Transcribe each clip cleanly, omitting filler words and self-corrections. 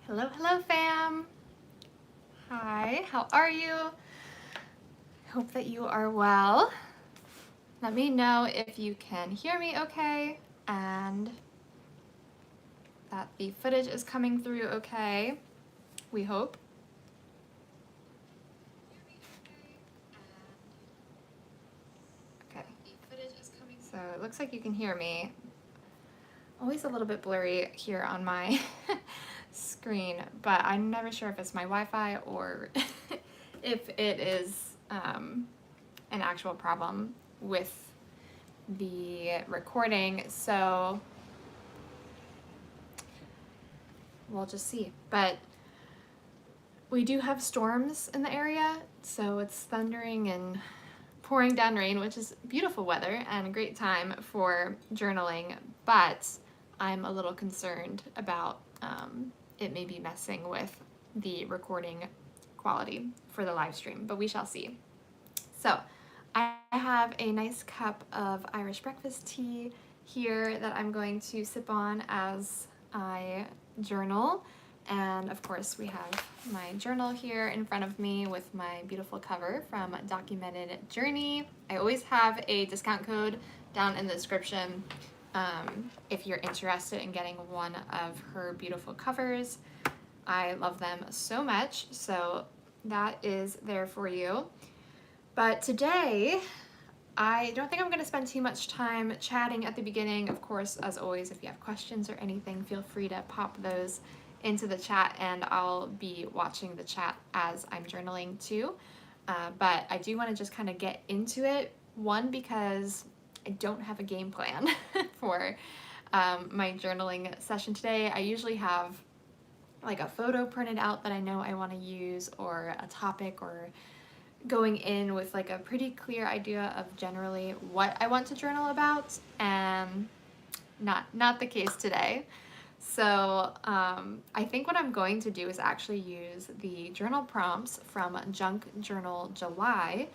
Hello, hello fam. Hi, how are you? Hope that you are well. Let me know if you can hear me okay and that the footage is coming through okay. We hope. Okay. So it looks like you can hear me. Always a little bit blurry here on my screen, but I'm never sure if it's my Wi-Fi or if it is an actual problem with the recording, so we'll just see. But we do have storms in the area, so it's thundering and pouring down rain, which is beautiful weather and a great time for journaling, but I'm a little concerned about it may be messing with the recording quality for the live stream, but we shall see. So I have a nice cup of Irish breakfast tea here that I'm going to sip on as I journal. And of course we have my journal here in front of me with my beautiful cover from Documented Journey. I always have a discount code down in the description if you're interested in getting one of her beautiful covers. I love them so much, so that is there for you. But today, I don't think I'm going to spend too much time chatting at the beginning. Of course, as always, if you have questions or anything, feel free to pop those into the chat and I'll be watching the chat as I'm journaling too. But I do want to just kind of get into it. One, because I don't have a game plan for my journaling session today. I usually have like a photo printed out that I know I want to use, or a topic, or going in with like a pretty clear idea of generally what I want to journal about, and not the case today. So I think what I'm going to do is actually use the journal prompts from Junk Journal July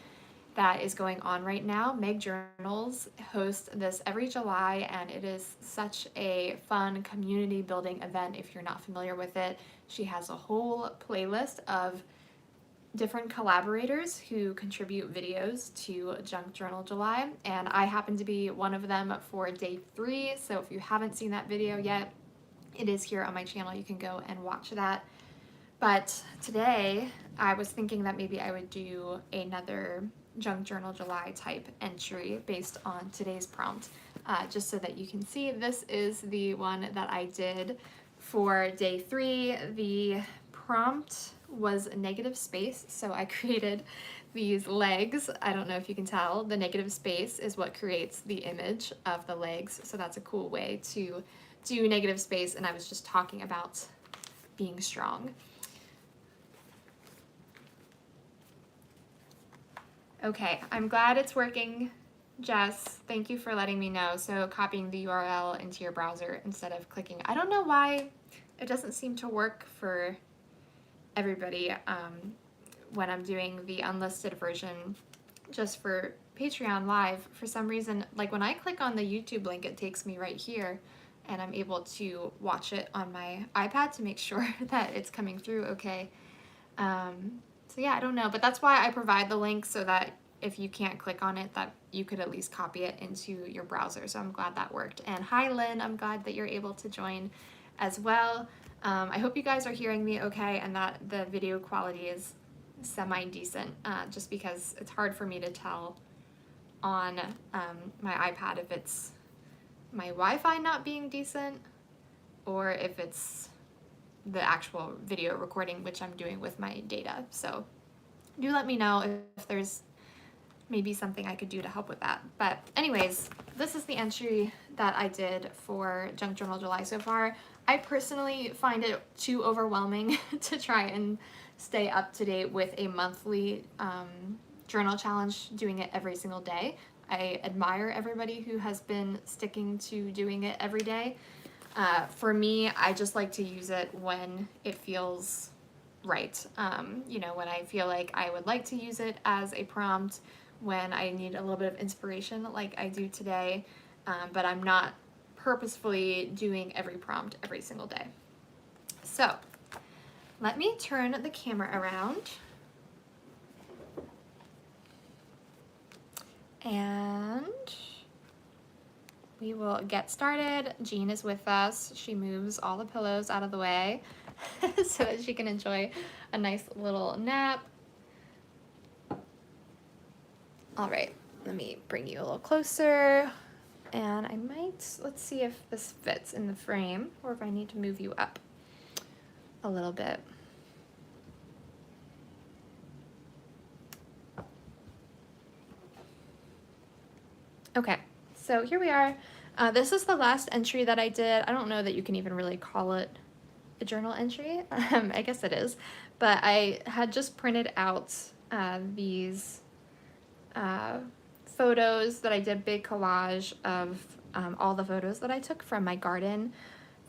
that is going on right now. Meg Journals hosts this every July, and it is such a fun community building event if you're not familiar with it. She has a whole playlist of different collaborators who contribute videos to Junk Journal July, and I happen to be one of them for day 3. So if you haven't seen that video yet, it is here on my channel. You can go and watch that. But today I was thinking that maybe I would do another Junk Journal July type entry based on today's prompt, just so that you can see. This is the one that I did for day 3. The prompt was negative space, so I created these legs. I don't know if you can tell, the negative space is what creates the image of the legs, so that's a cool way to do negative space, and I was just talking about being strong. Okay, I'm glad it's working, Jess. Thank you for letting me know. So copying the URL into your browser instead of clicking. I don't know why it doesn't seem to work for everybody when I'm doing the unlisted version just for Patreon Live. For some reason, like when I click on the YouTube link, it takes me right here and I'm able to watch it on my iPad to make sure that it's coming through okay. So yeah, I don't know, but that's why I provide the link, so that if you can't click on it, that you could at least copy it into your browser. So I'm glad that worked. And hi Lynn, I'm glad that you're able to join as well. I hope you guys are hearing me okay and that the video quality is semi-decent, just because it's hard for me to tell on my iPad if it's my Wi-Fi not being decent or if it's the actual video recording, which I'm doing with my data. So do let me know if there's maybe something I could do to help with that. But anyways, this is the entry that I did for Junk Journal July so far. I personally find it too overwhelming to try and stay up to date with a monthly journal challenge, doing it every single day. I admire everybody who has been sticking to doing it every day. For me, I just like to use it when it feels right. You know, when I feel like I would like to use it as a prompt, when I need a little bit of inspiration like I do today, but I'm not purposefully doing every prompt every single day. So let me turn the camera around. And we will get started. Jean is with us. She moves all the pillows out of the way so that she can enjoy a nice little nap. All right, let me bring you a little closer. And I might, let's see if this fits in the frame or if I need to move you up a little bit. Okay, so here we are. This is the last entry that I did. I don't know that you can even really call it a journal entry. I guess it is, but I had just printed out these photos that I did, big collage of all the photos that I took from my garden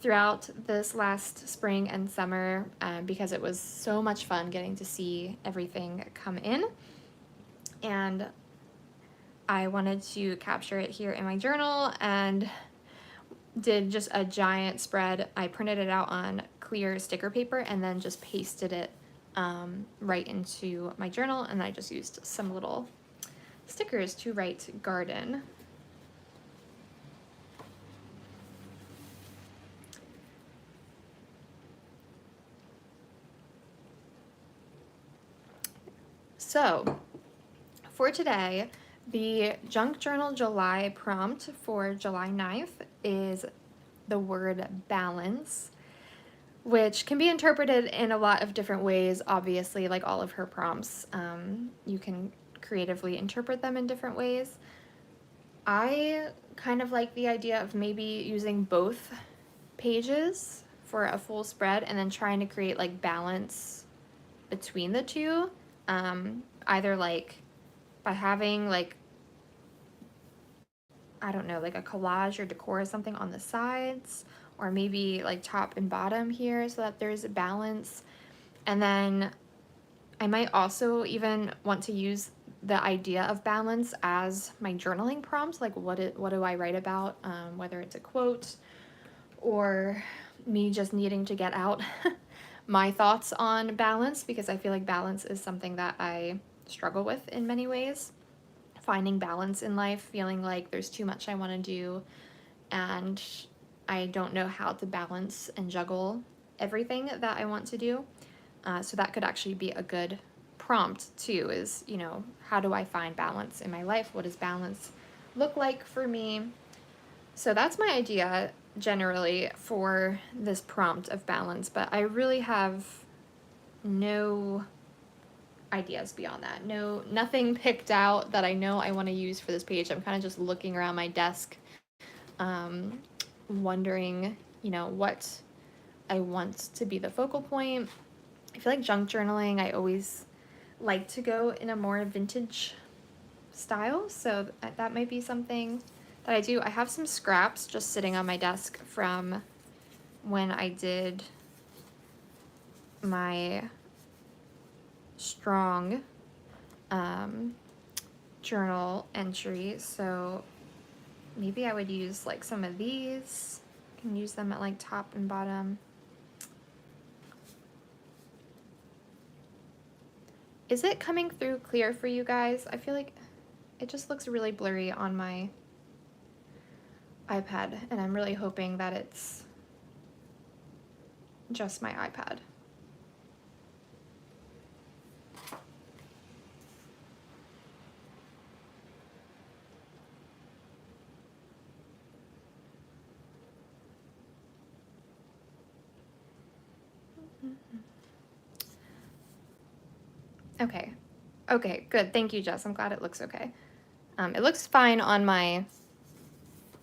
throughout this last spring and summer because it was so much fun getting to see everything come in. And I wanted to capture it here in my journal and did just a giant spread. I printed it out on clear sticker paper and then just pasted it right into my journal, and I just used some little stickers to write garden. So for today, the Junk Journal July prompt for July 9th is the word balance, which can be interpreted in a lot of different ways, obviously, like all of her prompts. You can creatively interpret them in different ways. I kind of like the idea of maybe using both pages for a full spread and then trying to create like balance between the two, either like by having like, I don't know, like a collage or decor or something on the sides, or maybe like top and bottom here so that there's a balance. And then I might also even want to use the idea of balance as my journaling prompt, like what do I write about, whether it's a quote or me just needing to get out my thoughts on balance, because I feel like balance is something that I struggle with in many ways. Finding balance in life, feeling like there's too much I want to do and I don't know how to balance and juggle everything that I want to do. So that could actually be a good prompt too, is, you know, how do I find balance in my life? What does balance look like for me? So that's my idea generally for this prompt of balance, but I really have no ideas beyond that. Nothing picked out that I know I want to use for this page. I'm kind of just looking around my desk, wondering, you know, what I want to be the focal point. I feel like junk journaling, I always like to go in a more vintage style, so that might be something that I do. I have some scraps just sitting on my desk from when I did my strong journal entry, so maybe I would use like some of these. I can use them at like top and bottom. Is it coming through clear for you guys? I feel like it just looks really blurry on my iPad, and I'm really hoping that it's just my iPad. Okay, good. Thank you, Jess. I'm glad it looks okay. It looks fine on my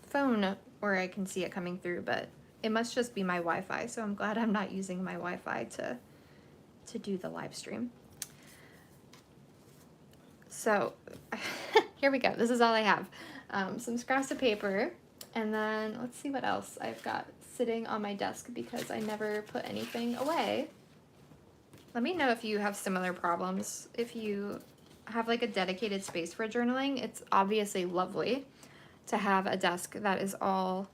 phone where I can see it coming through, but it must just be my Wi-Fi, so I'm glad I'm not using my Wi-Fi to do the live stream. So here we go. This is all I have. Some scraps of paper, and then let's see what else I've got sitting on my desk because I never put anything away. Let me know if you have similar problems. If you have like a dedicated space for journaling, it's obviously lovely to have a desk that is all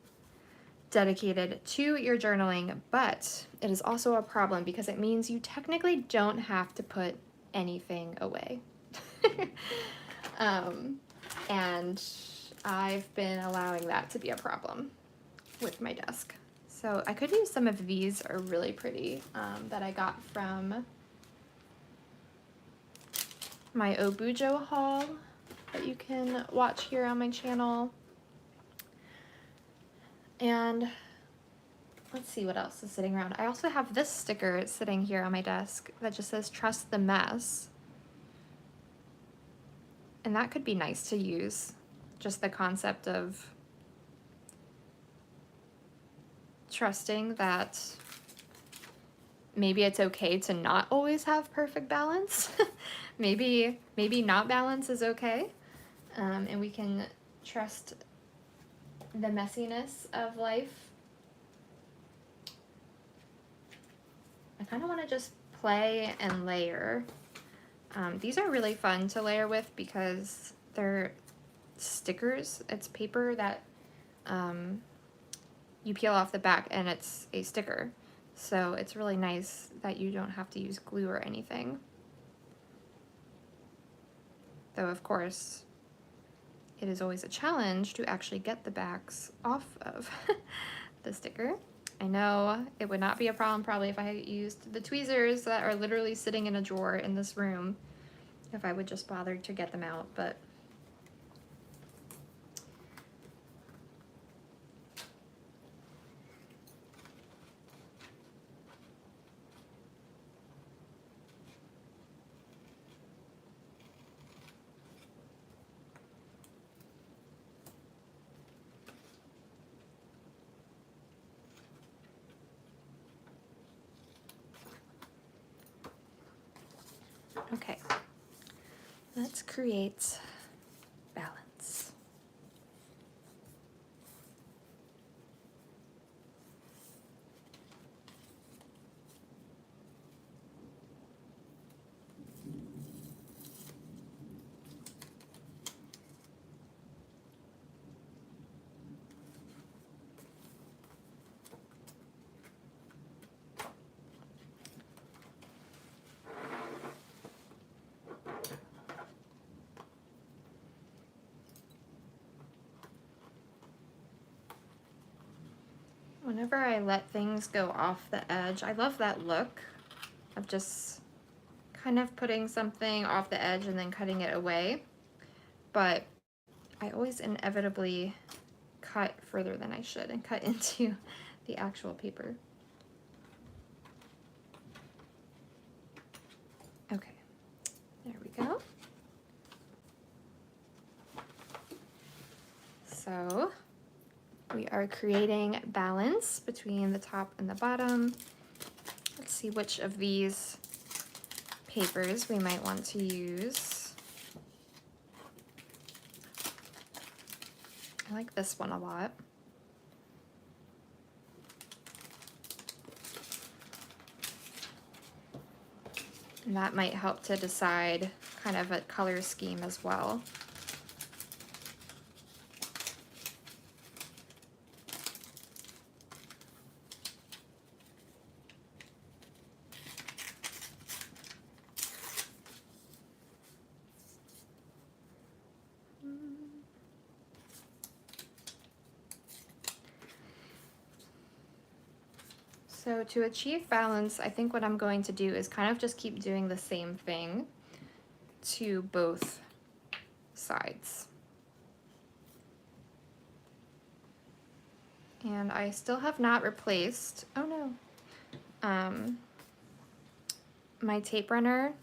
dedicated to your journaling, but it is also a problem because it means you technically don't have to put anything away. And I've been allowing that to be a problem with my desk. So I could use some of these are really pretty that I got from my Obujo haul that you can watch here on my channel. And let's see what else is sitting around. I also have this sticker sitting here on my desk that just says "Trust the Mess." And that could be nice to use. Just the concept of trusting that maybe it's okay to not always have perfect balance. maybe not balance is okay. And we can trust the messiness of life. I kind of want to just play and layer. These are really fun to layer with because they're stickers. It's paper that you peel off the back and it's a sticker. So it's really nice that you don't have to use glue or anything. Though of course, it is always a challenge to actually get the backs off of the sticker. I know it would not be a problem probably if I used the tweezers that are literally sitting in a drawer in this room, if I would just bother to get them out, but okay, let's create balance. Whenever I let things go off the edge, I love that look of just kind of putting something off the edge and then cutting it away. But I always inevitably cut further than I should and cut into the actual paper. Okay, there we go. So we are creating balance between the top and the bottom. Let's see which of these papers we might want to use. I like this one a lot. And that might help to decide kind of a color scheme as well. So to achieve balance, I think what I'm going to do is kind of just keep doing the same thing to both sides. And I still have not replaced, oh no, my tape runner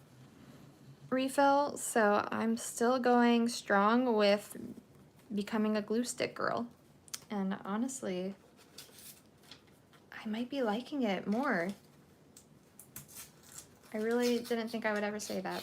refill, so I'm still going strong with becoming a glue stick girl. And honestly, I might be liking it more. I really didn't think I would ever say that.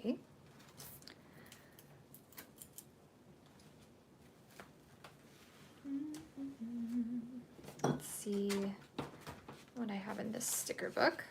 Okay. Let's see what I have in this sticker book.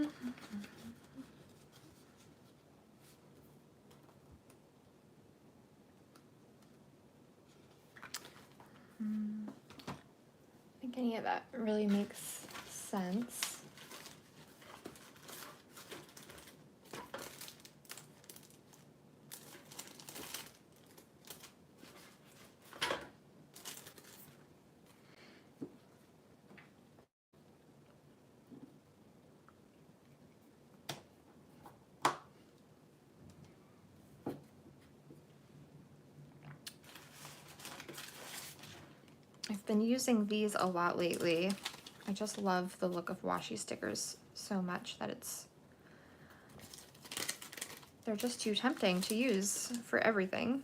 I think any of that really makes sense. I've been using these a lot lately. I just love the look of washi stickers so much that they're just too tempting to use for everything.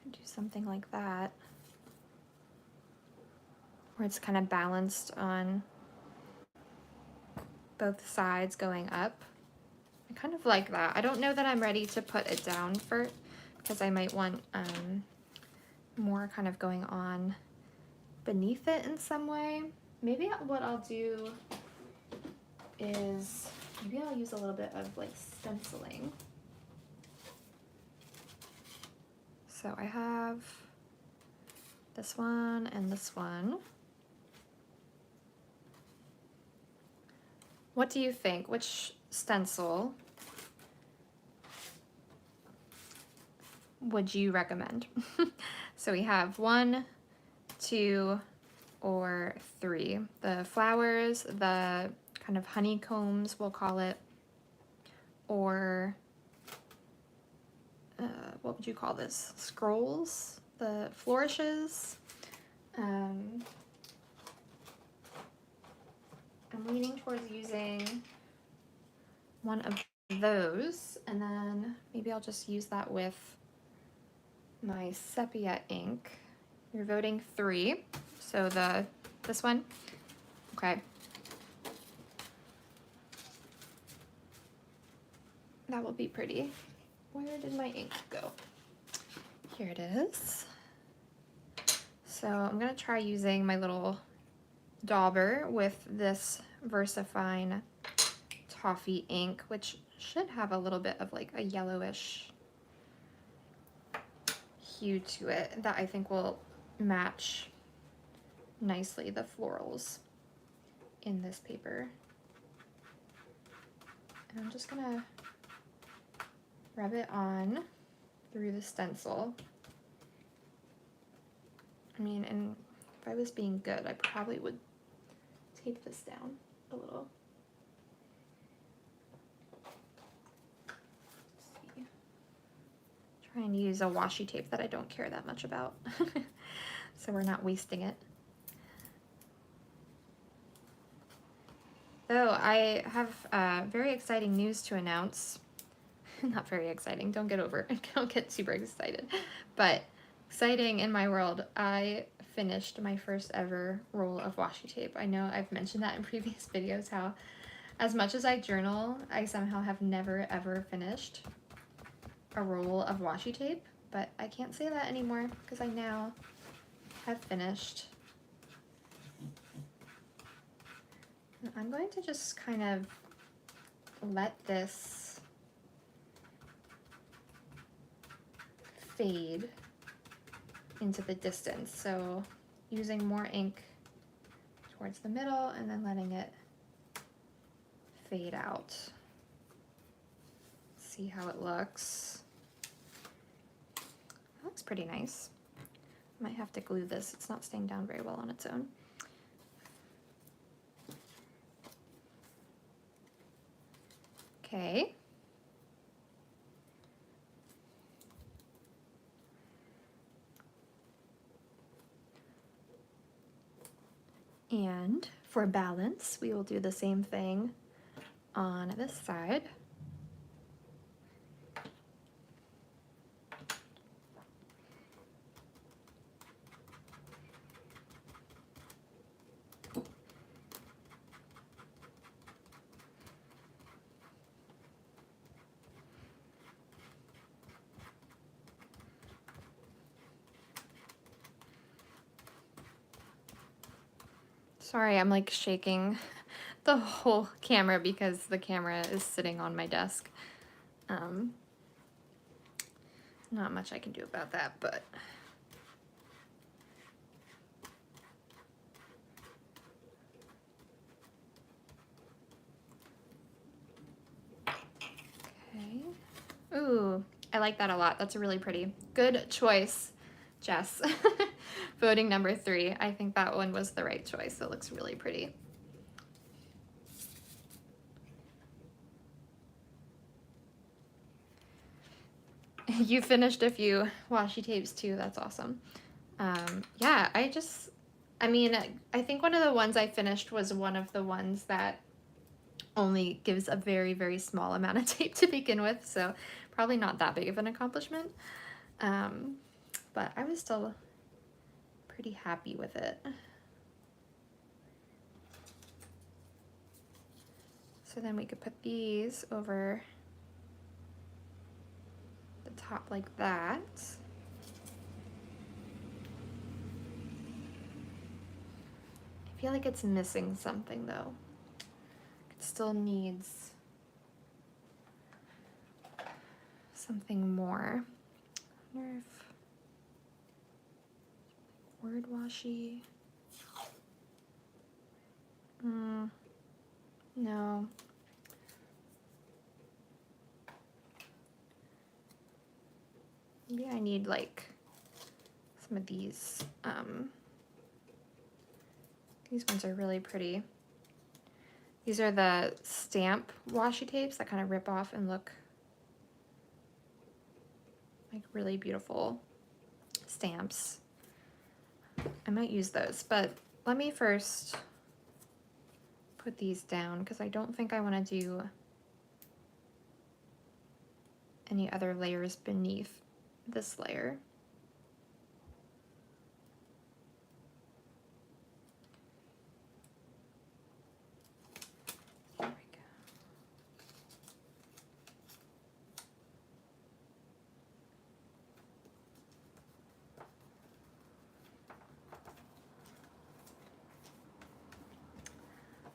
Could do something like that, where it's kind of balanced on both sides going up. I kind of like that. I don't know that I'm ready to put it down for, because I might want more kind of going on beneath it in some way. Maybe what I'll do is, maybe I'll use a little bit of like stenciling. So I have this one and this one. What do you think? Which stencil would you recommend? So we have 1, 2, or 3. The flowers, the kind of honeycombs, we'll call it, or what would you call this? Scrolls, the flourishes. I'm leaning towards using one of those, and then maybe I'll just use that with my sepia ink. You're voting 3, so this one? Okay. That will be pretty. Where did my ink go? Here it is. So I'm gonna try using my little dauber with this VersaFine toffee ink, which should have a little bit of like a yellowish hue to it that I think will match nicely the florals in this paper. And I'm just gonna rub it on through the stencil. I mean, and if I was being good, I probably would tape this down a little. Let's see. Try and use a washi tape that I don't care that much about, so we're not wasting it. Though I have very exciting news to announce. Not very exciting, don't get over it. Don't get super excited. But exciting in my world, I finished my first ever roll of washi tape. I know I've mentioned that in previous videos, how as much as I journal, I somehow have never ever finished a roll of washi tape, but I can't say that anymore because I now have finished. And I'm going to just kind of let this fade into the distance. So using more ink towards the middle and then letting it fade out. See how it looks. looks pretty nice. Might have to glue this. It's not staying down very well on its own. Okay. And for balance, we will do the same thing on this side. Sorry, I'm like shaking the whole camera because the camera is sitting on my desk. Not much I can do about that, but okay. Ooh, I like that a lot. That's a really pretty. Good choice, Jess. Voting number 3. I think that one was the right choice. It looks really pretty. You finished a few washi tapes too. That's awesome. Yeah, I mean, I think one of the ones I finished was one of the ones that only gives a very, very small amount of tape to begin with, so probably not that big of an accomplishment. But I was still pretty happy with it. So then we could put these over the top like that. I feel like it's missing something though. It still needs something more. I wonder if word washi. No. Maybe I need like some of these. These ones are really pretty. These are the stamp washi tapes that kind of rip off and look like really beautiful stamps. I might use those, but let me first put these down because I don't think I want to do any other layers beneath this layer. There we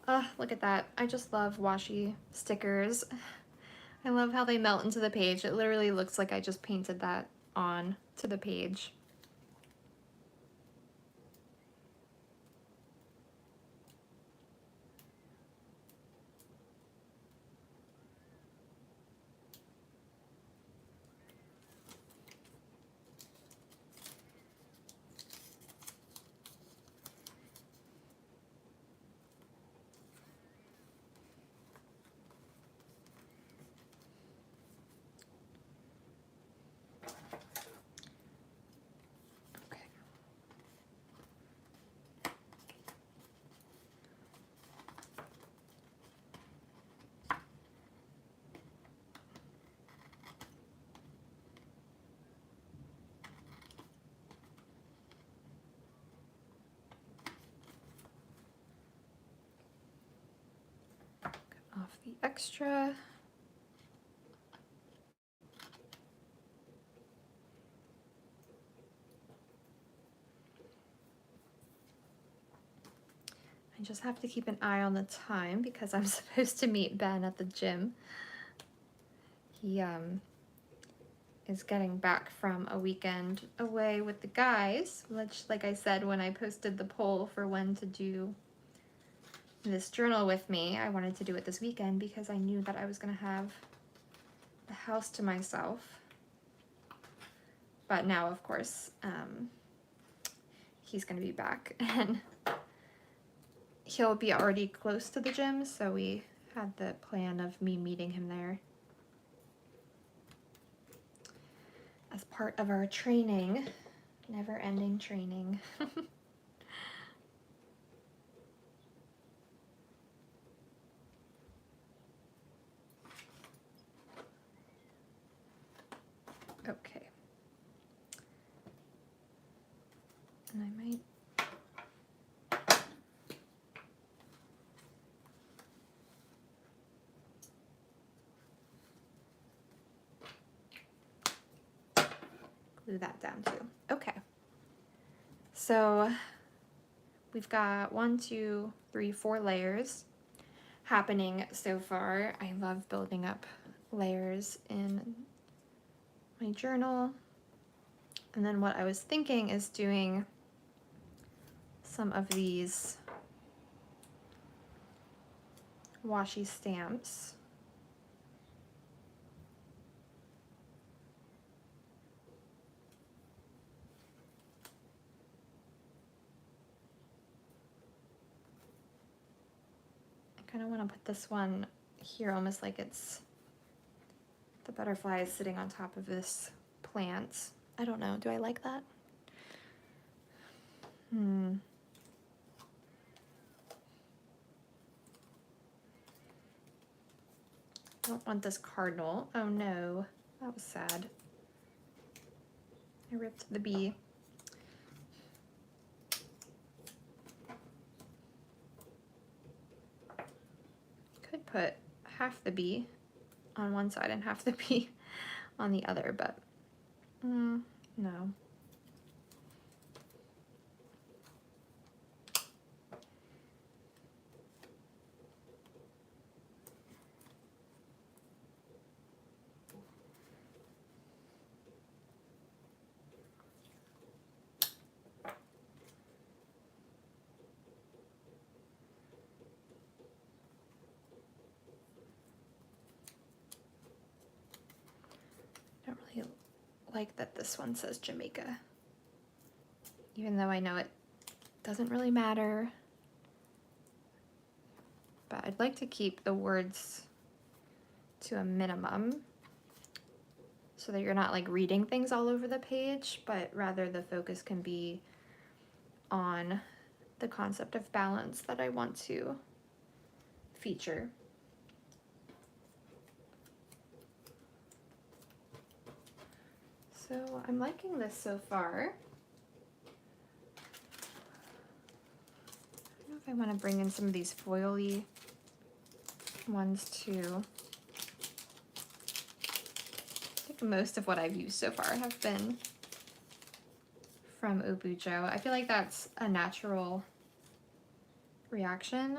go. Look at that. I just love washi stickers. I love how they melt into the page. It literally looks like I just painted that on to the page. Off the extra. I just have to keep an eye on the time because I'm supposed to meet Ben at the gym. He is getting back from a weekend away with the guys, which, like I said, when I posted the poll for when to do this journal with me, I wanted to do it this weekend because I knew that I was going to have the house to myself. But now, of course, he's going to be back, and he'll be already close to the gym, so we had the plan of me meeting him there as part of our training, never-ending training. Okay. And I might glue that down too. Okay. So we've got 1, 2, 3, 4 layers happening so far. I love building up layers in my journal. And then what I was thinking is doing some of these washi stamps. I kind of want to put this one here almost like it's the butterfly is sitting on top of this plant. I don't know. Do I like that? I don't want this cardinal. Oh no, that was sad. I ripped the bee. Could put half the bee on one side and half the bee on the other, but no. I don't really like that this one says Jamaica, even though I know it doesn't really matter. But I'd like to keep the words to a minimum so that you're not like reading things all over the page, but rather the focus can be on the concept of balance that I want to feature. So I'm liking this so far. I don't know if I want to bring in some of these foily ones too. I think most of what I've used so far have been from Obujo. I feel like that's a natural reaction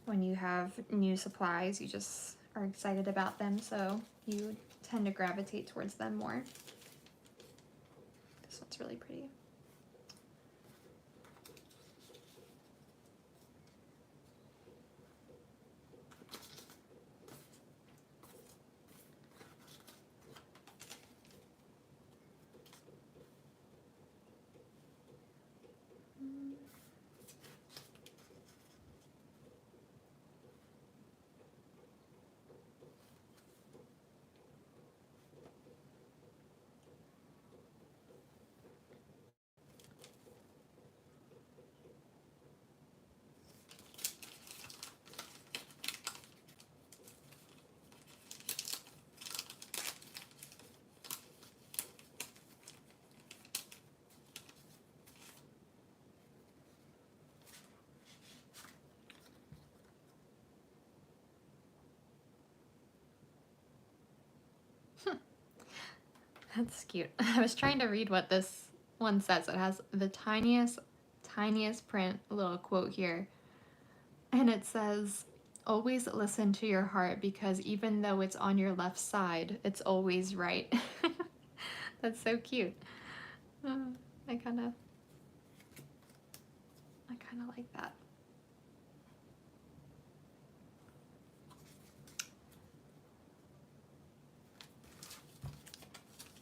when you have new supplies. You just are excited about them, so you tend to gravitate towards them more. This one's really pretty. That's cute. I was trying to read what this one says. It has the tiniest print, little quote here. And it says, always listen to your heart because even though it's on your left side, it's always right. That's so cute. I kind of like that.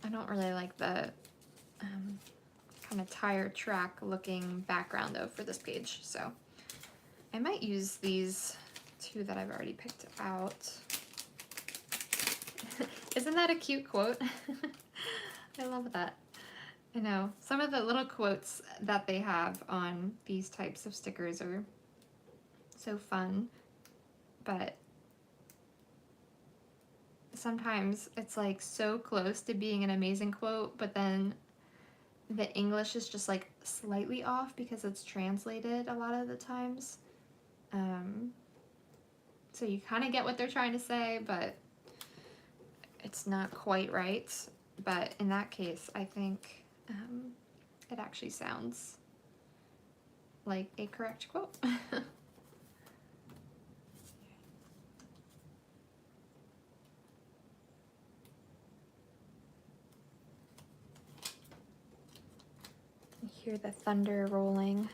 I don't really like the kind of tire track looking background though for this page, so I might use these two that I've already picked out. Isn't that a cute quote? I love that. I know, some of the little quotes that they have on these types of stickers are so fun, but sometimes it's like so close to being an amazing quote, but then the English is just like slightly off because it's translated a lot of the times. So you kind of get what they're trying to say, but it's not quite right. But in that case, I think it actually sounds like a correct quote. You hear the thunder rolling.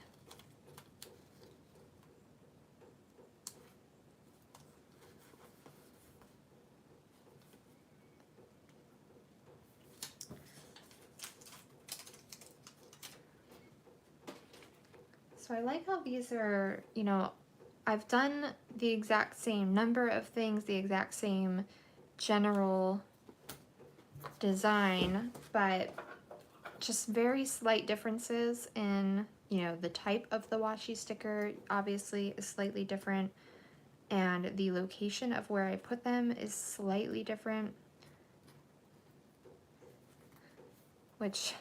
So I like how these are, you know, I've done the exact same number of things, the exact same general design, but just very slight differences in, you know, the type of the washi sticker obviously is slightly different, and the location of where I put them is slightly different, which,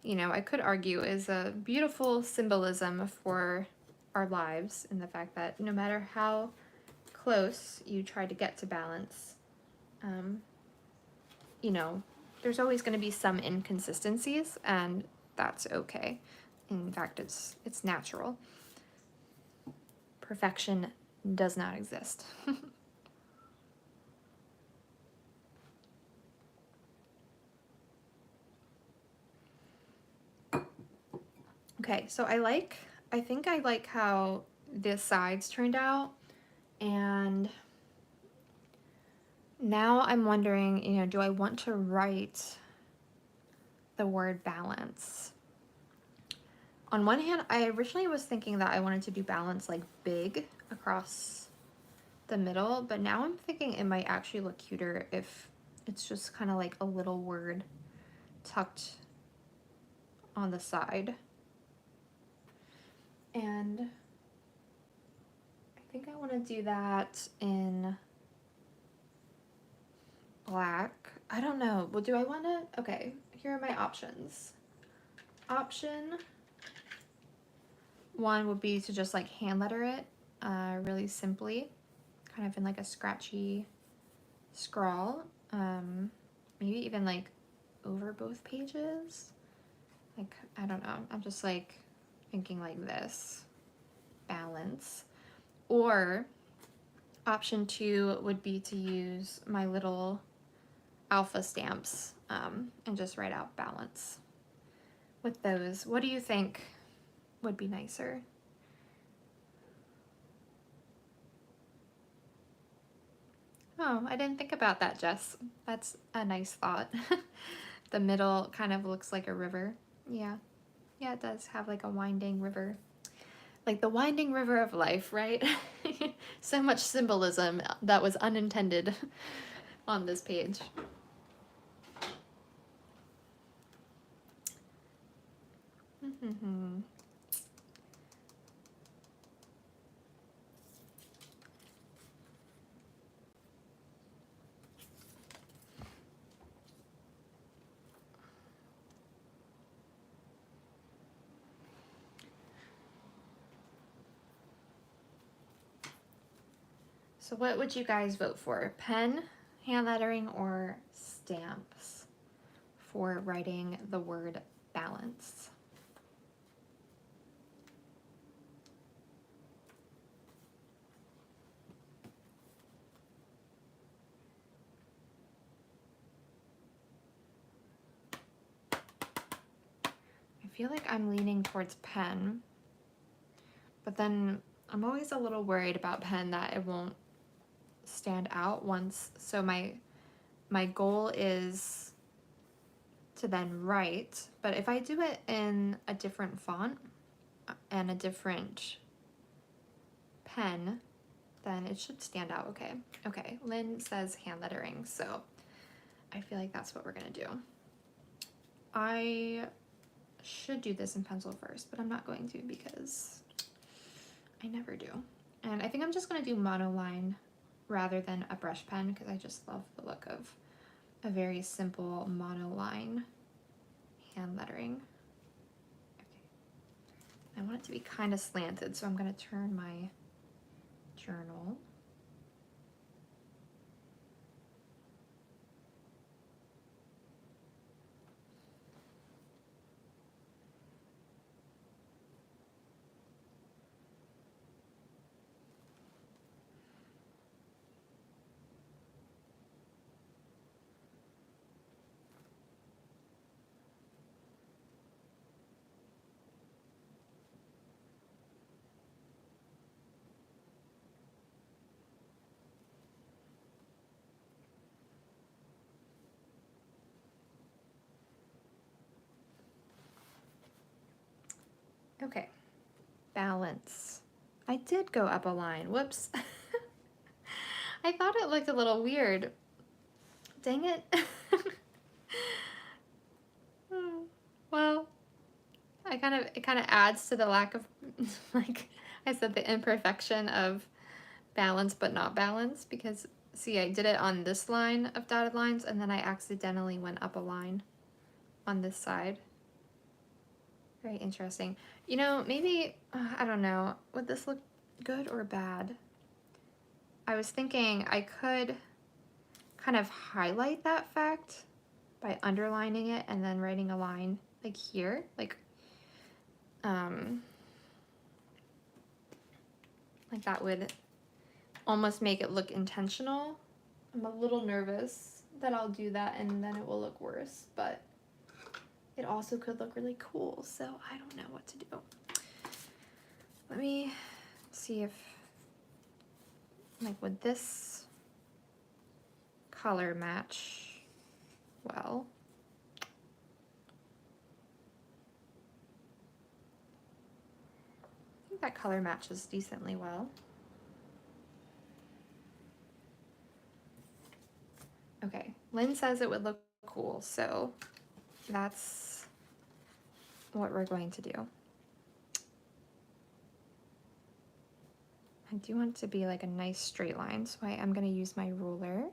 you know, I could argue is a beautiful symbolism for our lives, in the fact that no matter how close you try to get to balance, you know, there's always going to be some inconsistencies, and that's okay. In fact, it's natural. Perfection does not exist. Okay, so I think I like how the sides turned out, and now I'm wondering, you know, do I want to write the word balance? On one hand, I originally was thinking that I wanted to do balance like big across the middle, but now I'm thinking it might actually look cuter if it's just kind of like a little word tucked on the side. And I think I want to do that in black. I don't know. Well, do I want to? Okay, here are my options. Option one would be to just like hand letter it really simply, kind of in like a scratchy scrawl. Maybe even like over both pages. Like, I don't know. I'm just like thinking like this. Balance. Or option two would be to use my little alpha stamps and just write out balance with those. What do you think would be nicer? Oh, I didn't think about that, Jess. That's a nice thought. The middle kind of looks like a river. Yeah. Yeah, it does have like a winding river. Like the winding river of life, right? So much symbolism that was unintended on this page. So what would you guys vote for? Pen, hand lettering, or stamps for writing the word balance? I feel like I'm leaning towards pen, but then I'm always a little worried about pen that it won't stand out once. So my goal is to then write, but if I do it in a different font and a different pen, then it should stand out okay. Okay, Lynn says hand lettering, so I feel like that's what we're gonna do. I should do this in pencil first, but I'm not going to because I never do. And I think I'm just gonna do monoline rather than a brush pen because I just love the look of a very simple monoline hand lettering. Okay. I want it to be kind of slanted, so I'm gonna turn my journal. Okay, balance. I did go up a line, whoops. I thought it looked a little weird. Dang it. Well, it kind of adds to the lack of, like I said, the imperfection of balance but not balance, because see, I did it on this line of dotted lines and then I accidentally went up a line on this side. Very interesting. You know, maybe, I don't know, would this look good or bad? I was thinking I could kind of highlight that fact by underlining it and then writing a line like here, like that would almost make it look intentional. I'm a little nervous that I'll do that and then it will look worse, but it also could look really cool, so I don't know what to do. Let me see if, like, would this color match well? I think that color matches decently well. Okay, Lynn says it would look cool, so that's what we're going to do. I do want it to be like a nice straight line, so I am going to use my ruler.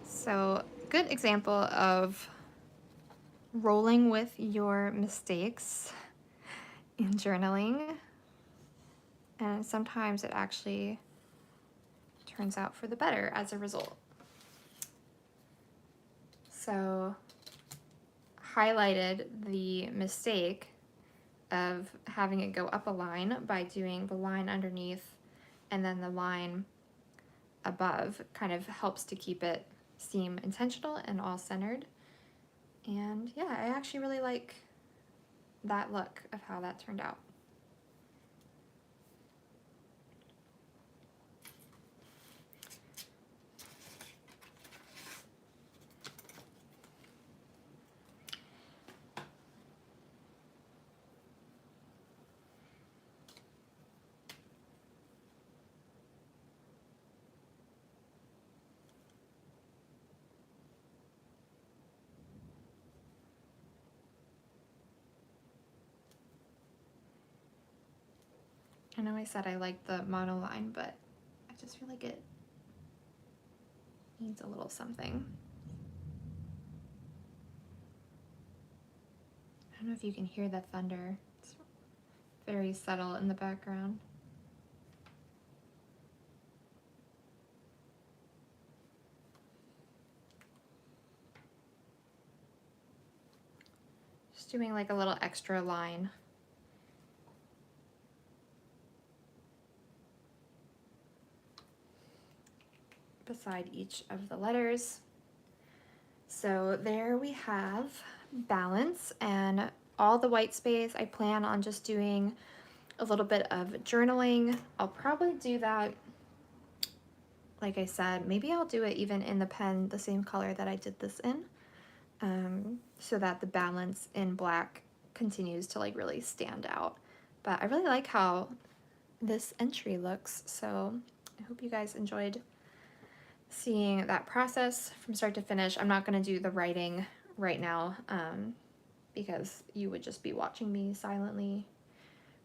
So, good example of rolling with your mistakes in journaling, and sometimes it actually turns out for the better as a result. So, highlighted the mistake of having it go up a line by doing the line underneath and then the line above. Kind of helps to keep it seem intentional and all centered. And yeah, I actually really like that look of how that turned out. I know I said I like the monoline, but I just feel like it needs a little something. I don't know if you can hear the thunder. It's very subtle in the background. Just doing like a little extra line. beside each of the letters. So there we have balance, and all the white space I plan on just doing a little bit of journaling. I'll probably do that, like I said, maybe I'll do it even in the pen the same color that I did this in, so that the balance in black continues to like really stand out. But I really like how this entry looks, so I hope you guys enjoyed seeing that process from start to finish. I'm not going to do the writing right now, because you would just be watching me silently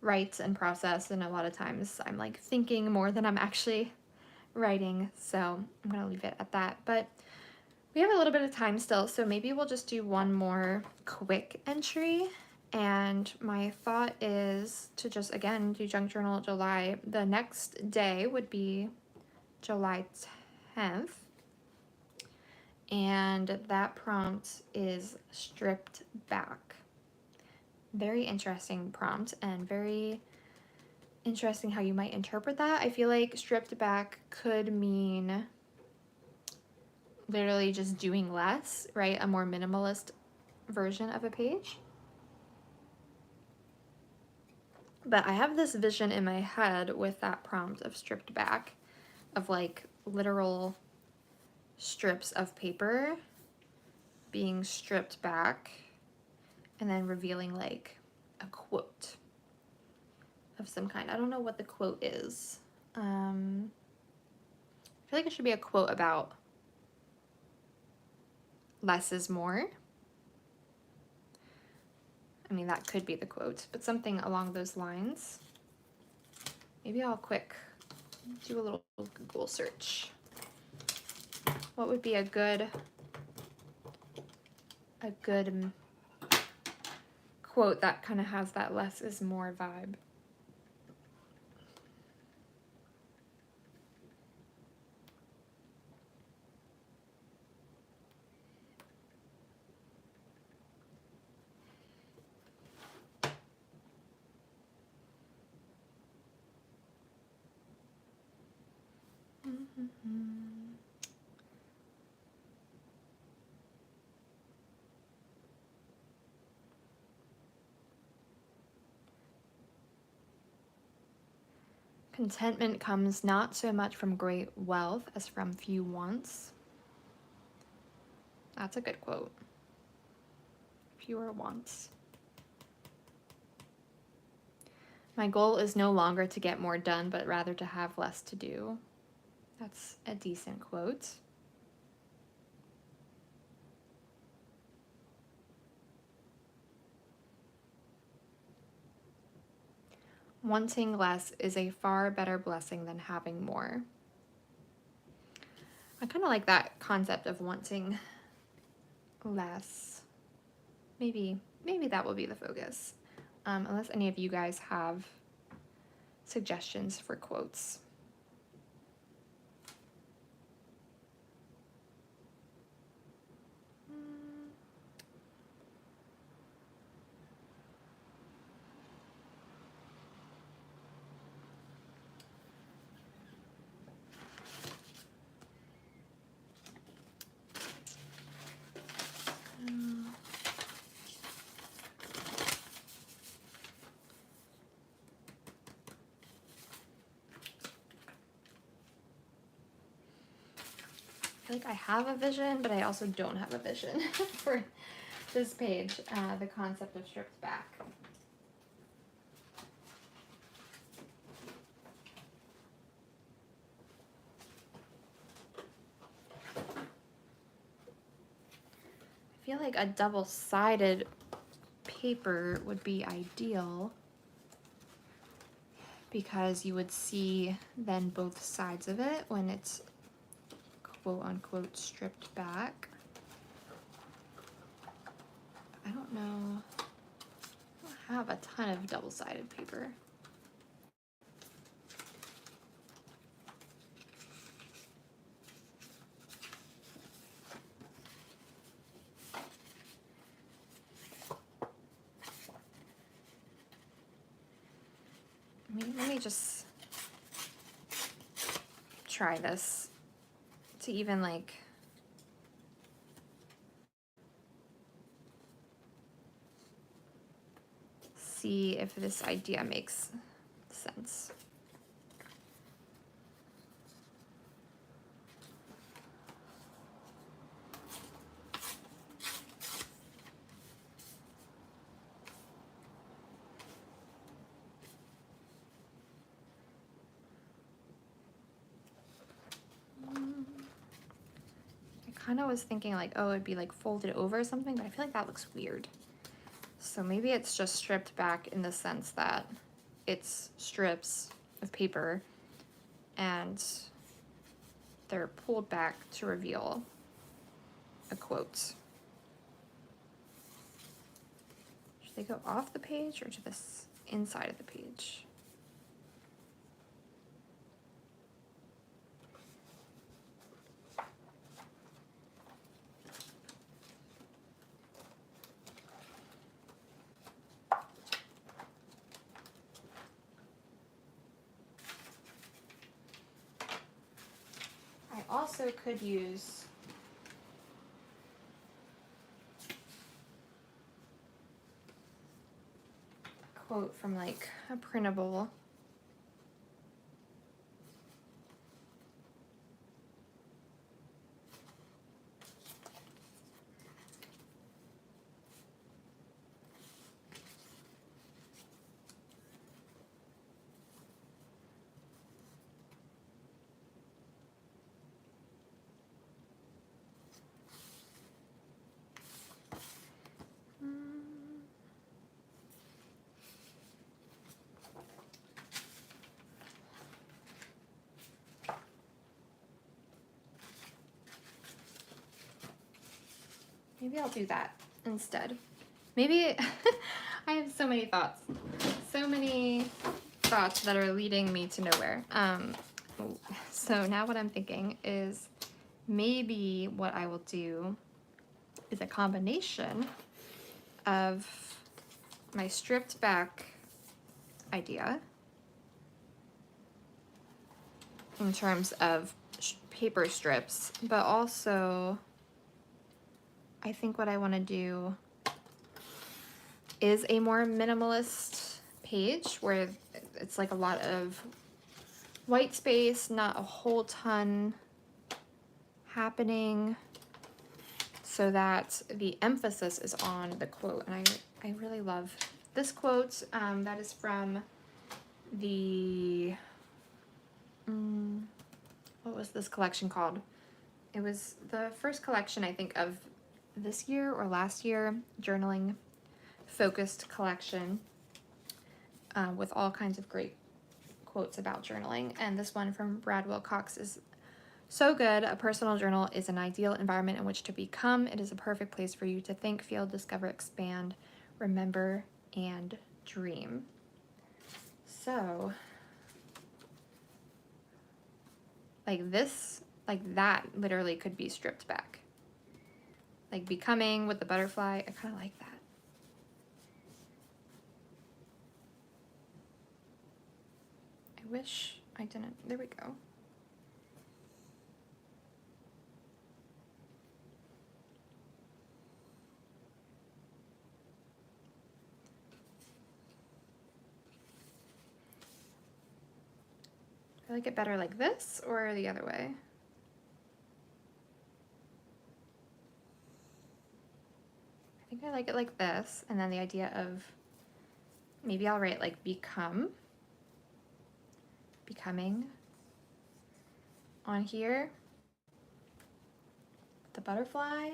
write and process, and a lot of times I'm like thinking more than I'm actually writing, so I'm gonna leave it at that. But we have a little bit of time still, so maybe we'll just do one more quick entry. And my thought is to just again do junk journal July. The next day would be July 10th, and that prompt is stripped back. Very interesting prompt, and very interesting how you might interpret that. I feel like stripped back could mean literally just doing less, right? A more minimalist version of a page. But I have this vision in my head with that prompt of stripped back, of like literal strips of paper being stripped back and then revealing like a quote of some kind. I don't know what the quote is. I feel like it should be a quote about less is more. I mean, that could be the quote, but something along those lines. Maybe I'll do a little Google search. What would be a good quote that kind of has that less is more vibe? Contentment comes not so much from great wealth as from few wants. That's a good quote. Fewer wants. My goal is no longer to get more done, but rather to have less to do. That's a decent quote. Wanting less is a far better blessing than having more. I kind of like that concept of wanting less. Maybe that will be the focus. Unless any of you guys have suggestions for quotes. I feel like I have a vision, but I also don't have a vision for this page, the concept of stripped back. I feel like a double-sided paper would be ideal because you would see then both sides of it when it's quote-unquote stripped back. I don't know. I don't have a ton of double-sided paper. Let me just try this to even like see if this idea makes sense. I kind of was thinking like, oh, it'd be like folded over or something, but I feel like that looks weird. So maybe it's just stripped back in the sense that it's strips of paper and they're pulled back to reveal a quote. Should they go off the page or to this inside of the page? I also could use a quote from like a printable. Maybe I'll do that instead. Maybe I have so many thoughts that are leading me to nowhere. So now what I'm thinking is maybe what I will do is a combination of my stripped back idea in terms of paper strips, but also I think what I want to do is a more minimalist page where it's like a lot of white space, not a whole ton happening, so that the emphasis is on the quote. And I really love this quote. That is from the, what was this collection called? It was the first collection, I think, of this year or last year, journaling focused collection with all kinds of great quotes about journaling. And this one from Brad Wilcox is so good. A personal journal is an ideal environment in which to become. It is a perfect place for you to think, feel, discover, expand, remember, and dream. So, like this, like that literally could be stripped back. Like becoming with the butterfly, I kind of like that. I wish I didn't, there we go. Do I like it better like this or the other way? I think I like it like this, and then the idea of maybe I'll write like becoming on here. The butterfly,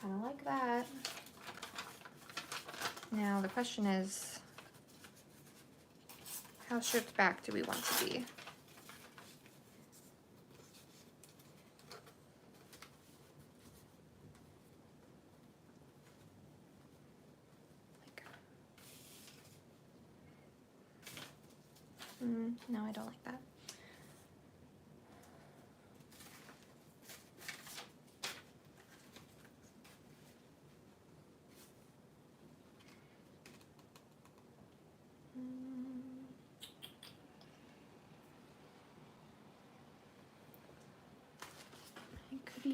kind of like that. Now the question is, how stripped back do we want to be? No, I don't like that.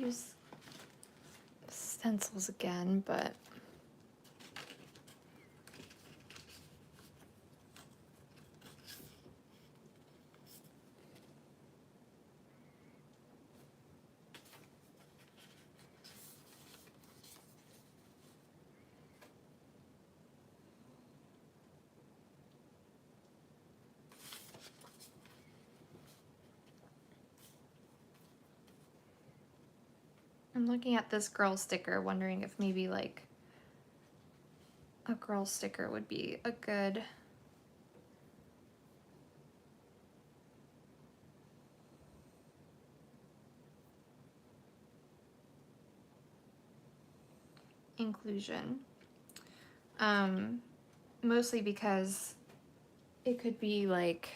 use stencils again, but I'm looking at this girl sticker, wondering if maybe like a girl sticker would be a good inclusion. Mostly because it could be like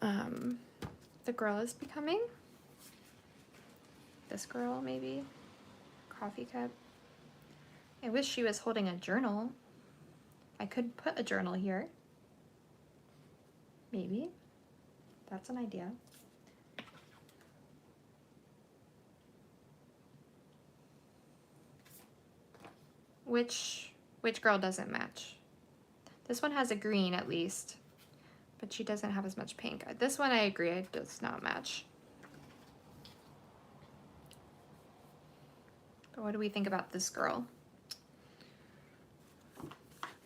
the girl is becoming. This girl, maybe. Coffee cup. I wish she was holding a journal. I could put a journal here. Maybe. That's an idea. Which girl doesn't match? This one has a green at least, but she doesn't have as much pink. This one I agree, it does not match. But what do we think about this girl?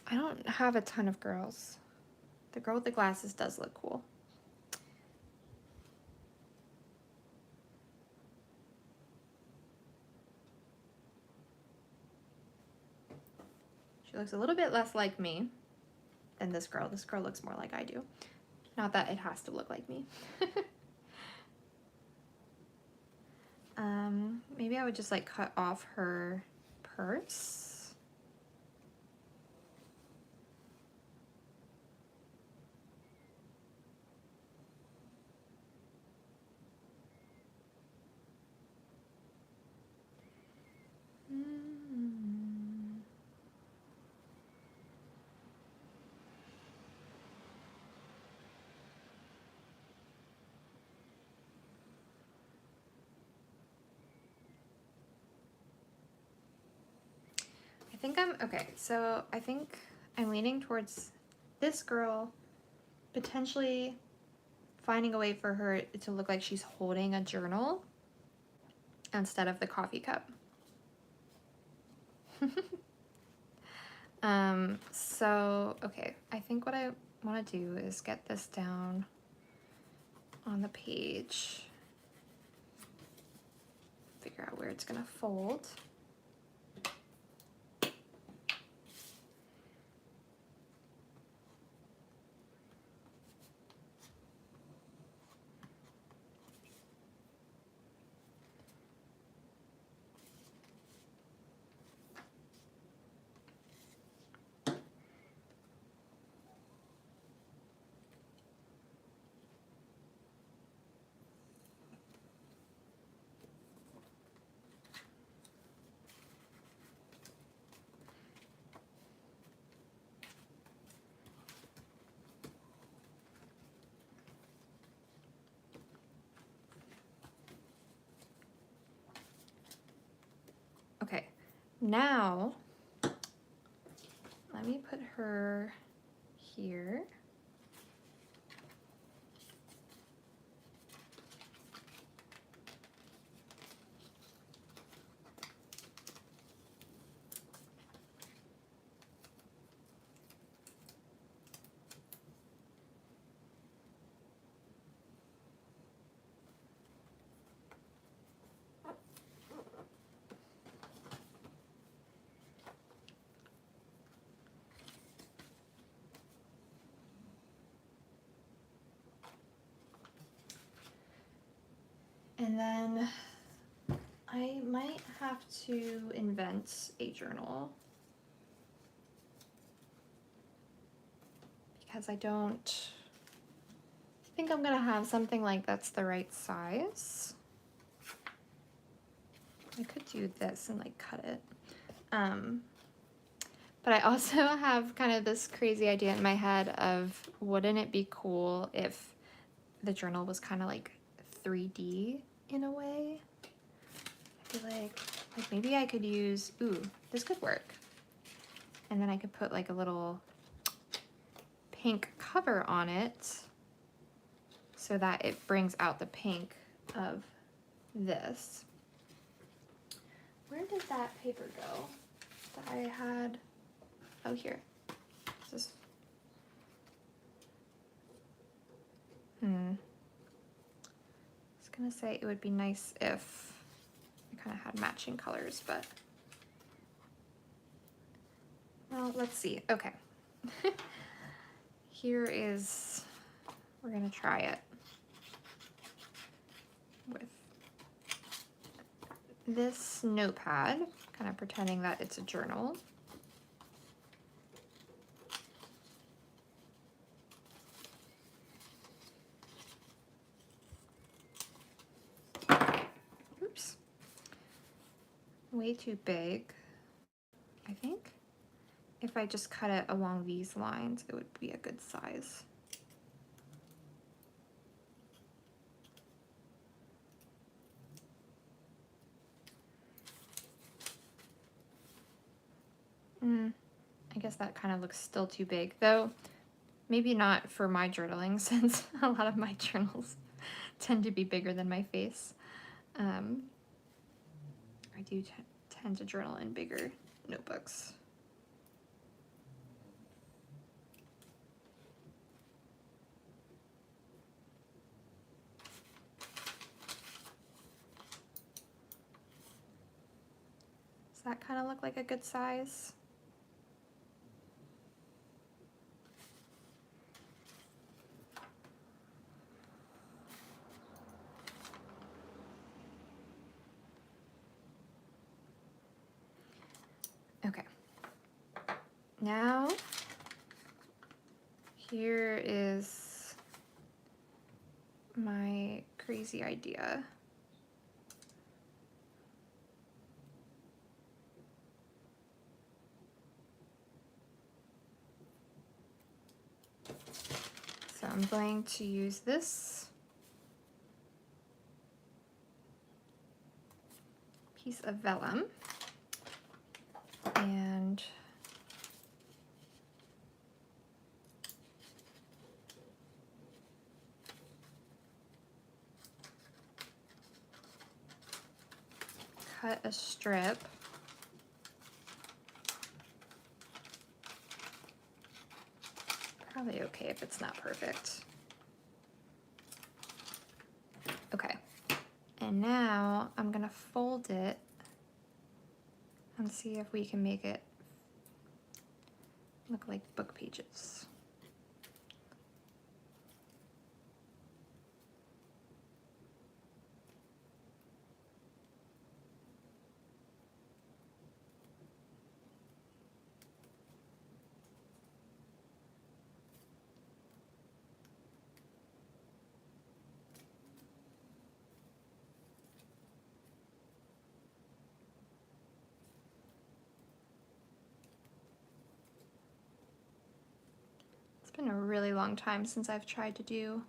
I don't have a ton of girls. The girl with the glasses does look cool. She looks a little bit less like me than this girl. This girl looks more like I do. Not that it has to look like me. Maybe I would just like cut off her purse. Okay, so I think I'm leaning towards this girl potentially finding a way for her to look like she's holding a journal instead of the coffee cup. So, okay, I think what I want to do is get this down on the page, figure out where it's gonna fold. Okay, now let me put her here. And then I might have to invent a journal because I don't think I'm gonna have something like that's the right size. I could do this and like cut it. But I also have kind of this crazy idea in my head of wouldn't it be cool if the journal was kind of like 3D in a way. I feel like maybe I could use, ooh, this could work. And then I could put like a little pink cover on it so that it brings out the pink of this. Where did that paper go that I had? Oh, here. This is, I was gonna say it would be nice if I kind of had matching colors, but well, let's see. Okay. Here is, we're gonna try it with this notepad, kind of pretending that it's a journal. Oops. Way too big, I think. If I just cut it along these lines, it would be a good size. I guess that kind of looks still too big, though maybe not for my journaling, since a lot of my journals tend to be bigger than my face. I do tend to journal in bigger notebooks. Does that kind of look like a good size? Okay. Now, here is my crazy idea. So I'm going to use this piece of vellum and cut a strip probably okay if it's not perfect. Okay, and now I'm gonna fold it and see if we can make it look like book pages. It's been a really long time since I've tried to do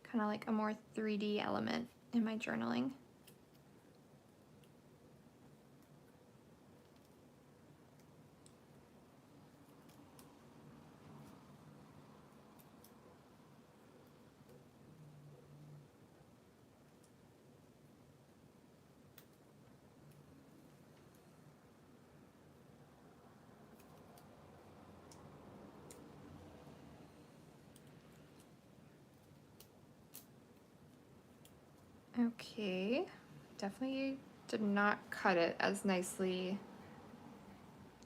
kind of like a more 3D element in my journaling. Okay, definitely did not cut it as nicely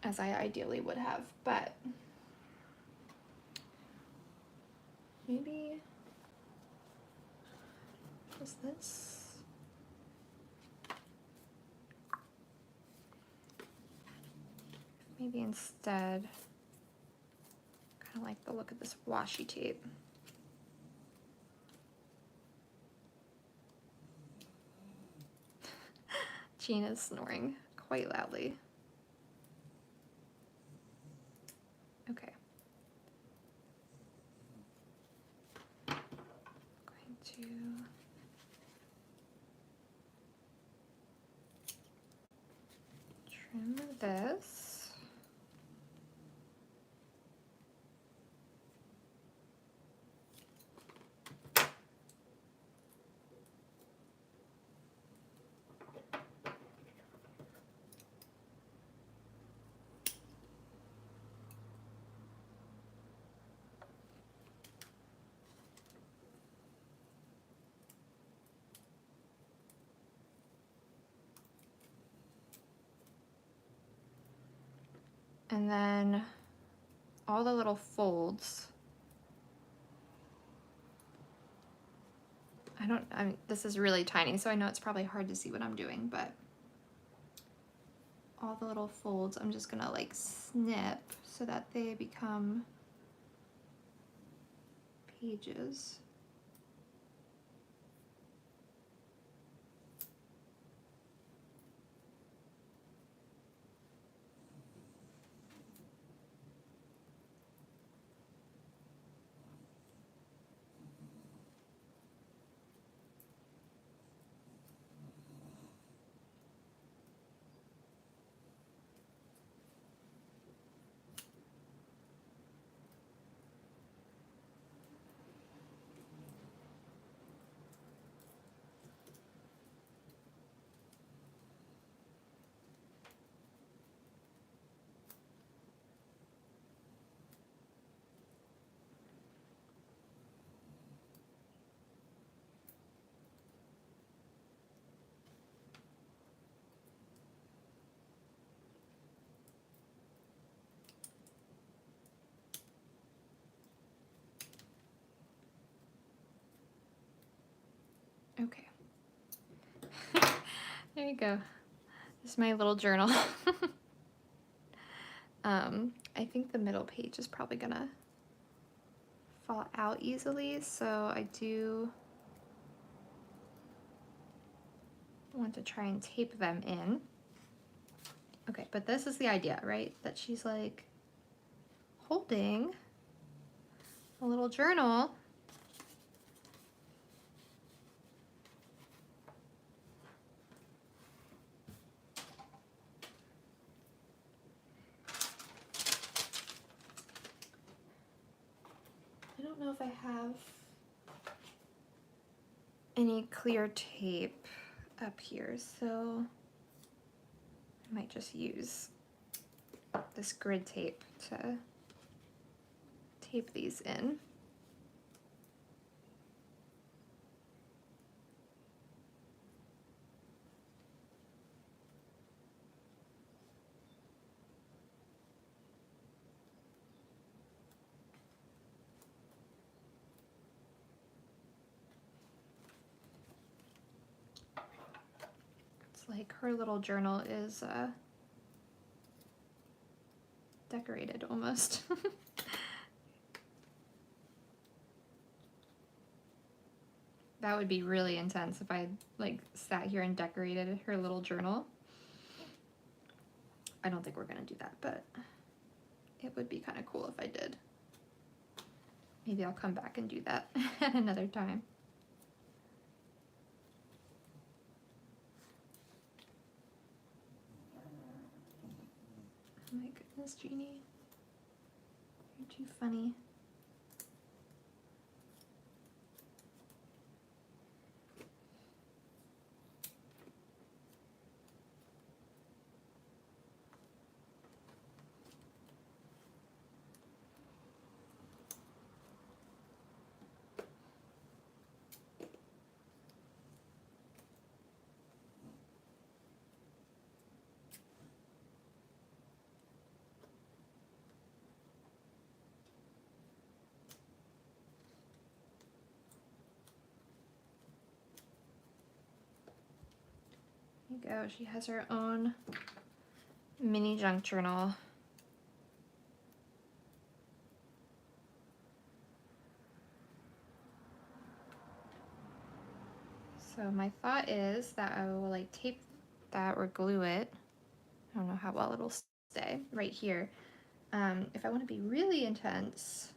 as I ideally would have, but maybe just this. Maybe instead, kind of like the look of this washi tape. Gina's snoring quite loudly. Okay. Going to with this. And then all the little folds. I mean, this is really tiny, so I know it's probably hard to see what I'm doing, but all the little folds, I'm just gonna like snip so that they become pages. Okay. There you go. This is my little journal. I think the middle page is probably gonna fall out easily, so I do want to try and tape them in. Okay, but this is the idea, right? That she's like holding a little journal. I don't know if I have any clear tape up here, so I might just use this grid tape to tape these in. It's like her little journal is decorated almost. That would be really intense if I like sat here and decorated her little journal. I don't think we're gonna do that, but it would be kind of cool if I did. Maybe I'll come back and do that at another time. Oh my goodness, Jeannie. You're too funny. There you go. She has her own mini junk journal. So my thought is that I will like tape that or glue it. I don't know how well it'll stay right here. If I want to be really intense,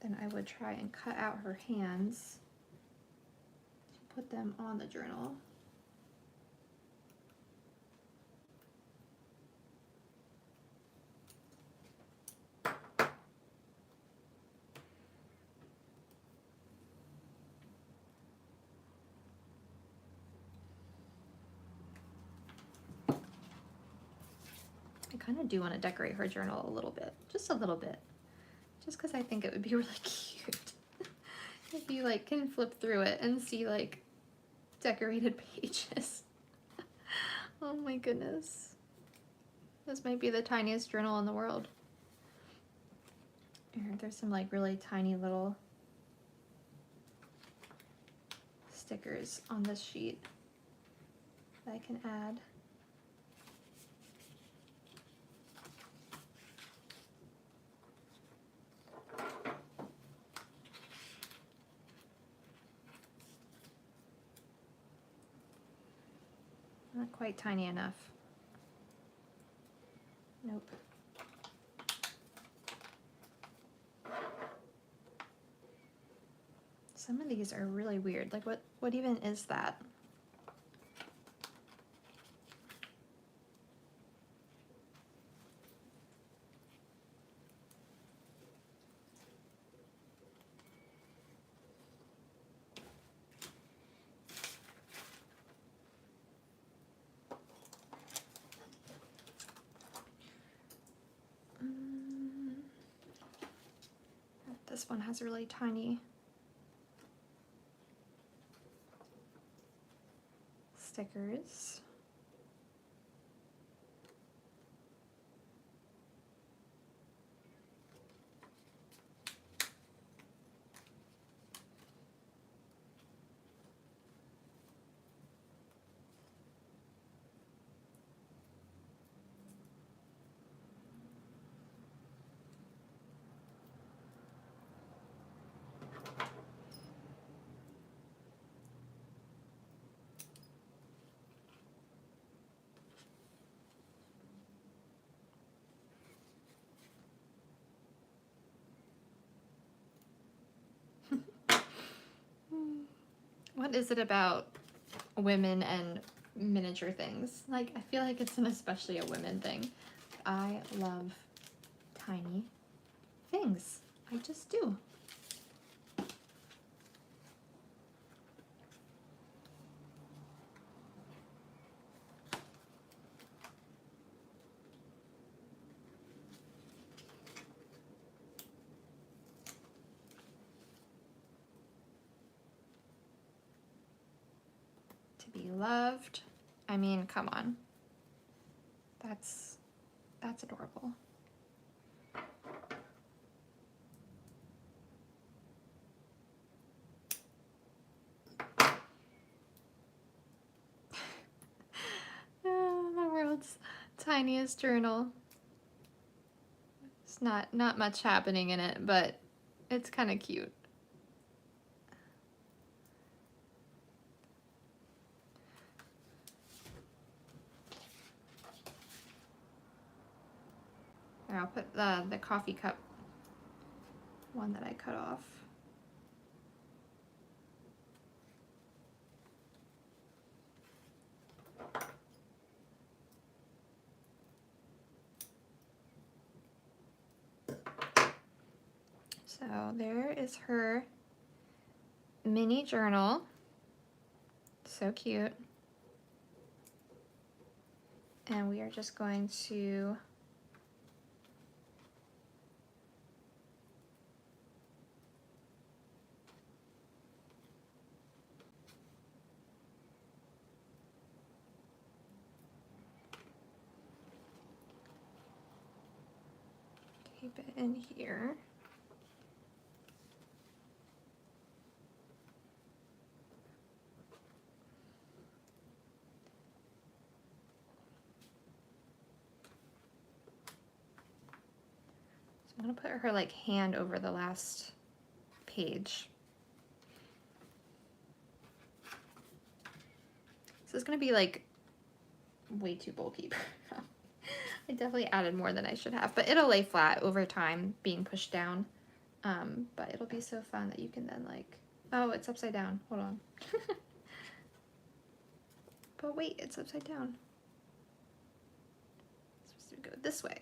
then I would try and cut out her hands to put them on the journal. kind of do want to decorate her journal a little bit, just a little bit, just because I think it would be really cute if you like can flip through it and see like decorated pages. Oh my goodness. This might be the tiniest journal in the world. Here, there's some like really tiny little stickers on this sheet that I can add. Not quite tiny enough. Nope. Some of these are really weird. Like what even is that? This one has really tiny stickers. What is it about women and miniature things? Like, I feel like it's an especially a women thing. I love tiny things. I just do. Be loved. I mean, come on. That's adorable. The world's tiniest journal. It's not much happening in it, but it's kind of cute. I'll put the coffee cup one that I cut off. So there is her mini journal. So cute. And we are just going to tape it in here. I'm gonna put her like hand over the last page. So it's gonna be like way too bulky. I definitely added more than I should have, but it'll lay flat over time being pushed down. But it'll be so fun that you can then like, oh, it's upside down. Hold on. But wait, it's upside down. It's supposed to go this way.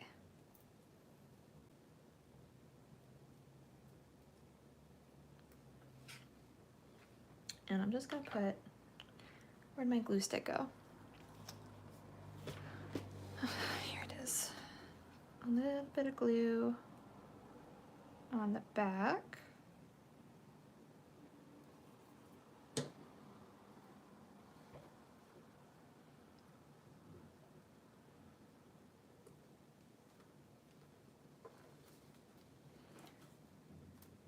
And I'm just gonna put, where'd my glue stick go? Here it is. little bit of glue on the back.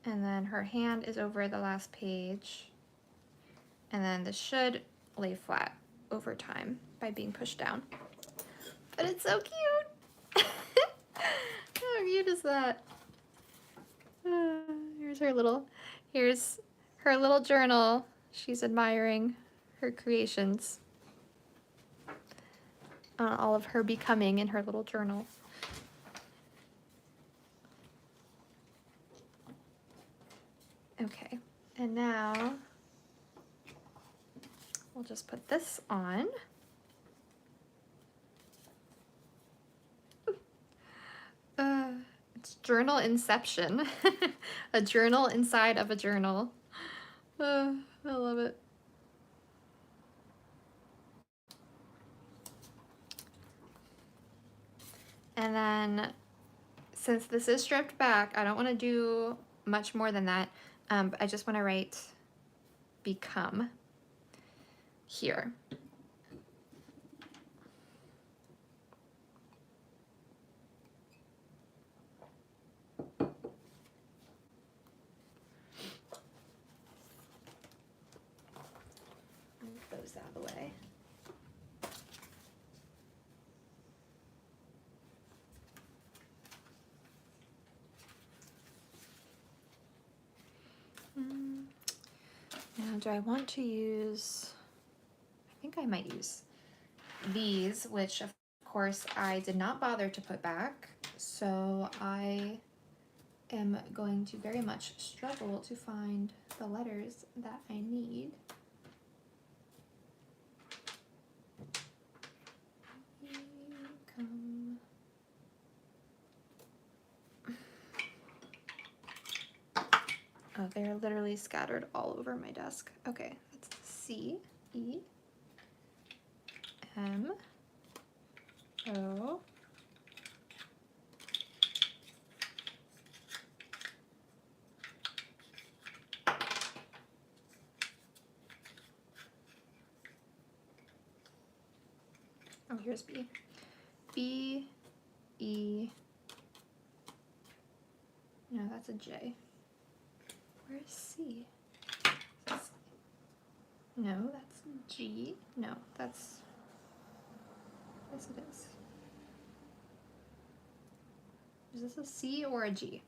And then her hand is over the last page. And then this should lay flat over time by being pushed down. But it's so cute! How cute is that? Here's her little journal. She's admiring her creations. All of her becoming in her little journal. Okay, and now we'll just put this on. It's journal inception. A journal inside of a journal. I love it. And then, since this is stripped back, I don't want to do much more than that. But I just want to write become here. Move those out of the way. Now, do I want to use, I think I might use these, which of course I did not bother to put back, so I am going to very much struggle to find the letters that I need. Oh, they're literally scattered all over my desk. Okay, that's C, E, M, O, oh, here's B. B, E, no, that's a J. Where's C? No, that's G. No, that's, yes it is. Is this a C or a G?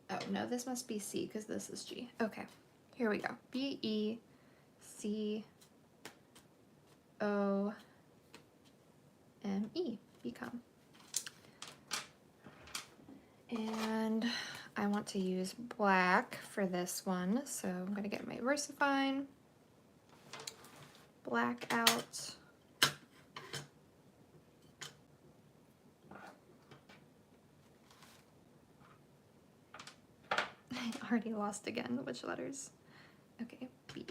Oh, no, this must be C because this is G. Okay, here we go. B, E, C, O, M, E, become. And I want to use black for this one, so I'm gonna get my VersaFine black out. I already lost again which letters. Okay, B.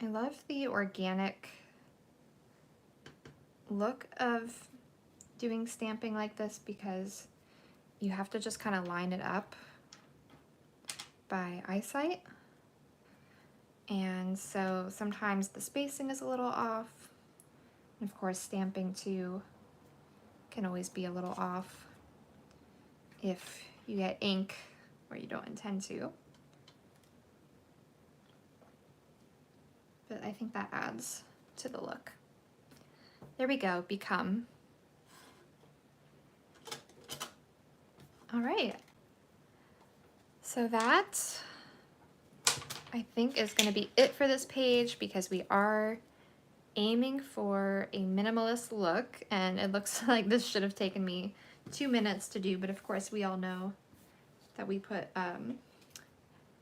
I love the organic look of doing stamping like this because you have to just kind of line it up by eyesight. And so sometimes the spacing is a little off. And of course, stamping too can always be a little off if you get ink where you don't intend to. But I think that adds to the look. There we go, become. All right. So that, I think, is going to be it for this page because we are aiming for a minimalist look, and it looks like this should have taken me 2 minutes to do, but of course we all know that we put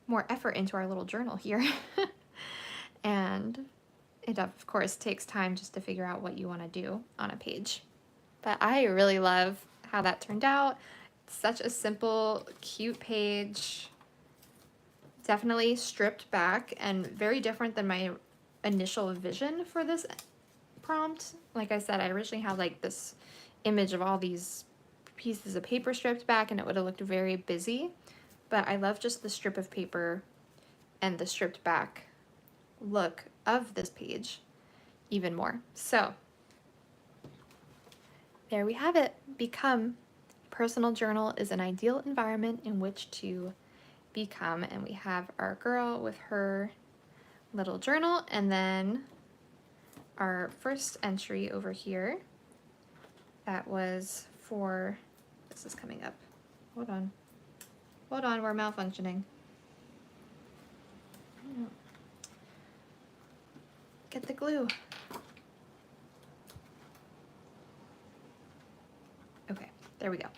more effort into our little journal here. And it of course takes time just to figure out what you want to do on a page. But I really love how that turned out. It's such a simple, cute page. Definitely stripped back and very different than my initial vision for this prompt. Like I said, I originally had like this image of all these pieces of paper stripped back and it would have looked very busy. But I love just the strip of paper and the stripped back look of this page even more. So there we have it. Become. Personal journal is an ideal environment in which to become. And we have our girl with her little journal, and then our first entry over here that was for, this is coming up, hold on, we're malfunctioning. Get the glue. Okay, there we go.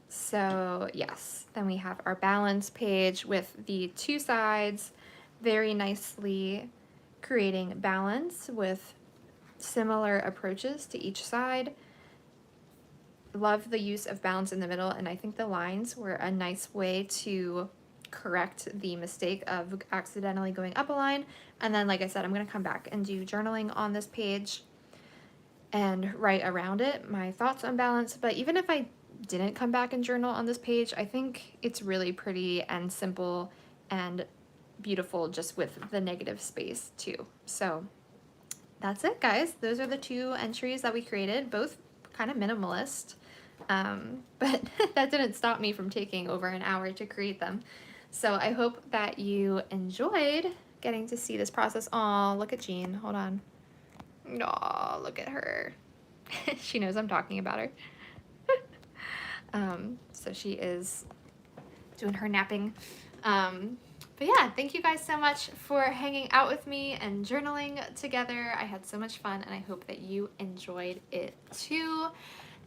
So yes, then we have our balance page with the two sides, very nicely creating balance with similar approaches to each side. Love the use of balance in the middle, and I think the lines were a nice way to correct the mistake of accidentally going up a line. And then, like I said, I'm going to come back and do journaling on this page and write around it my thoughts on balance. But even if I didn't come back and journal on this page, I think it's really pretty and simple and beautiful just with the negative space too. So that's it, guys. Those are the two entries that we created, both kind of minimalist, but that didn't stop me from taking over an hour to create them. So I hope that you enjoyed getting to see this process. Aw, look at Jean. Hold on. Aw, look at her. She knows I'm talking about her. So she is doing her napping. But yeah, thank you guys so much for hanging out with me and journaling together. I had so much fun, and I hope that you enjoyed it too.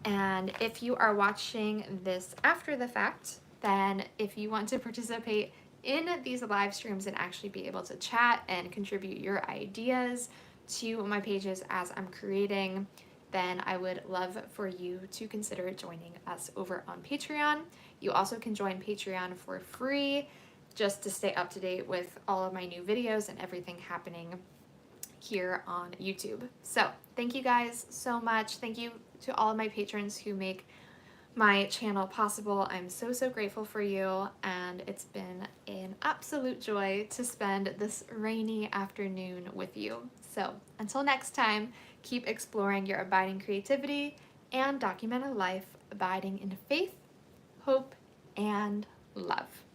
And if you are watching this after the fact, then if you want to participate in these live streams and actually be able to chat and contribute your ideas to my pages as I'm creating, then I would love for you to consider joining us over on Patreon. You also can join Patreon for free just to stay up to date with all of my new videos and everything happening here on YouTube. So thank you guys so much. Thank you to all of my patrons who make my channel possible. I'm so, so grateful for you, and it's been an absolute joy to spend this rainy afternoon with you. So until next time, keep exploring your abiding creativity and document a life abiding in faith, hope, and love.